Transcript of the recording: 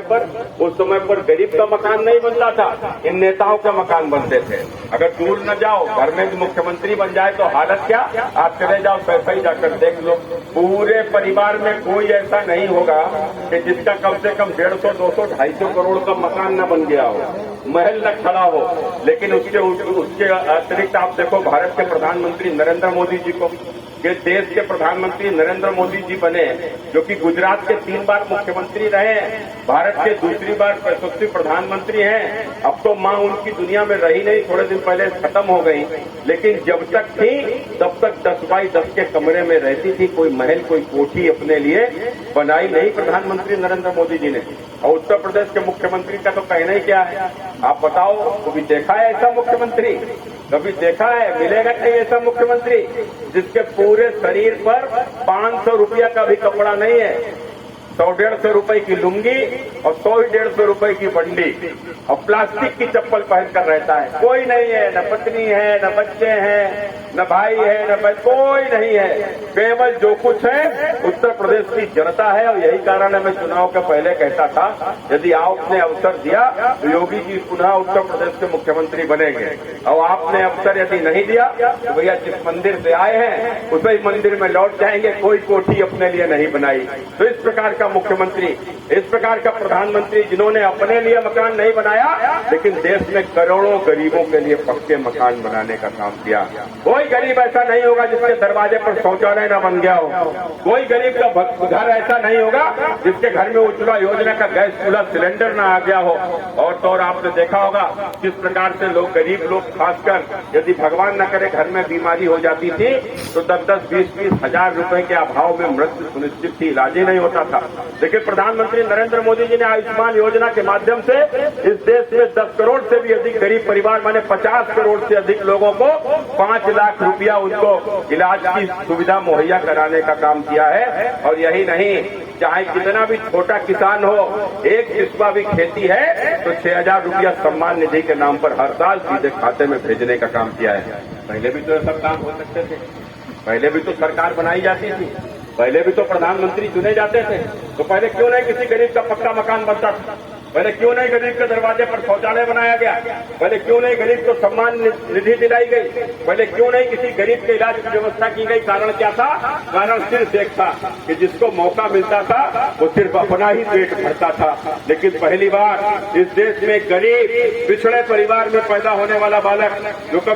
पर उस समय पर गरीब का मकान नहीं बनता था, इन नेताओं के मकान बनते थे। अगर दूर न जाओ, घर में मुख्यमंत्री बन जाए तो हालत क्या, आप चले जाओ पैसा ही जाकर देख लो। पूरे परिवार में कोई ऐसा नहीं होगा कि जिसका कम से कम 150, 200, 250 करोड़ का मकान न बन गया हो, महल न खड़ा हो। लेकिन उसके अतिरिक्त आप देखो, भारत के प्रधानमंत्री नरेंद्र मोदी जी को, ये देश के प्रधानमंत्री नरेंद्र मोदी जी बने, जो कि गुजरात के 3 बार मुख्यमंत्री रहे, भारत के दूसरी बार यशस्वी प्रधानमंत्री हैं। अब तो मां उनकी दुनिया में रही नहीं, थोड़े दिन पहले खत्म हो गई, लेकिन जब तक थी तब तक 10 बाई 10 के कमरे में रहती थी। कोई महल, कोई कोठी अपने लिए बनाई नहीं प्रधानमंत्री नरेंद्र मोदी जी ने। और उत्तर प्रदेश के मुख्यमंत्री का तो कहना ही क्या है, आप बताओ, कभी देखा है ऐसा मुख्यमंत्री? कभी देखा है? मिलेगा नहीं ऐसा मुख्यमंत्री जिसके पूरे शरीर पर 500 रुपया का भी कपड़ा नहीं है, 100-150 रुपए की लुंगी और 100-150 रुपए की बंडी, और प्लास्टिक की चप्पल पहनकर रहता है। कोई नहीं है, न पत्नी है, न बच्चे हैं, न भाई है, न भाई, कोई नहीं है। केवल जो कुछ है उत्तर प्रदेश की जनता है। और यही कारण है, मैं चुनाव के पहले कहता था, यदि आपने अवसर दिया तो योगी जी पुनः उत्तर प्रदेश के मुख्यमंत्री बनेंगे। और आपने अवसर यदि नहीं दिया तो भैया जिस मंदिर से आए हैं उसी मंदिर में लौट जाएंगे। कोई कोठी अपने लिए नहीं बनाई। तो इस प्रकार का मुख्यमंत्री, इस प्रकार का प्रधानमंत्री, जिन्होंने अपने लिए मकान नहीं बनाया लेकिन देश में करोड़ों गरीबों के लिए पक्के मकान बनाने का काम किया। कोई गरीब ऐसा नहीं होगा जिसके दरवाजे पर शौचालय न बन गया हो। कोई गरीब का घर ऐसा नहीं होगा जिसके घर में उज्ज्वला योजना का गैस चूल्हा सिलेंडर न आ गया हो। और तो और आपने देखा होगा किस प्रकार से लोग, गरीब लोग खासकर, यदि भगवान न करे घर में बीमारी हो जाती थी तो 10-10, 20-20 हजार रुपए के अभाव में मृत्यु सुनिश्चित थी, इलाज ही नहीं होता था। लेकिन प्रधानमंत्री नरेंद्र मोदी जी ने आयुष्मान योजना के माध्यम से इस देश में 10 करोड़ से भी अधिक गरीब परिवार, माने 50 करोड़ से अधिक लोगों को 5 लाख रुपया उनको इलाज की सुविधा मुहैया कराने का काम किया है। और यही नहीं, चाहे कितना भी छोटा किसान हो, एक किस्मा भी खेती है तो 6,000 रुपया सम्मान निधि के नाम पर हर साल सीधे खाते में भेजने का काम किया है। पहले भी तो ऐसा काम हो सकते थे, पहले भी तो सरकार बनाई जाती थी, पहले भी तो प्रधानमंत्री चुने जाते थे। तो पहले क्यों नहीं किसी गरीब का पक्का मकान बनता था? पहले क्यों नहीं गरीब के दरवाजे पर शौचालय बनाया गया? पहले क्यों नहीं गरीब को सम्मान निधि दिलाई गई? पहले क्यों नहीं किसी गरीब के इलाज की व्यवस्था की गई? कारण क्या था? कारण सिर्फ एक था कि जिसको मौका मिलता था वो सिर्फ अपना ही पेट भरता था। लेकिन पहली बार इस देश में गरीब, पिछड़े परिवार में पैदा होने वाला बालक जो कभी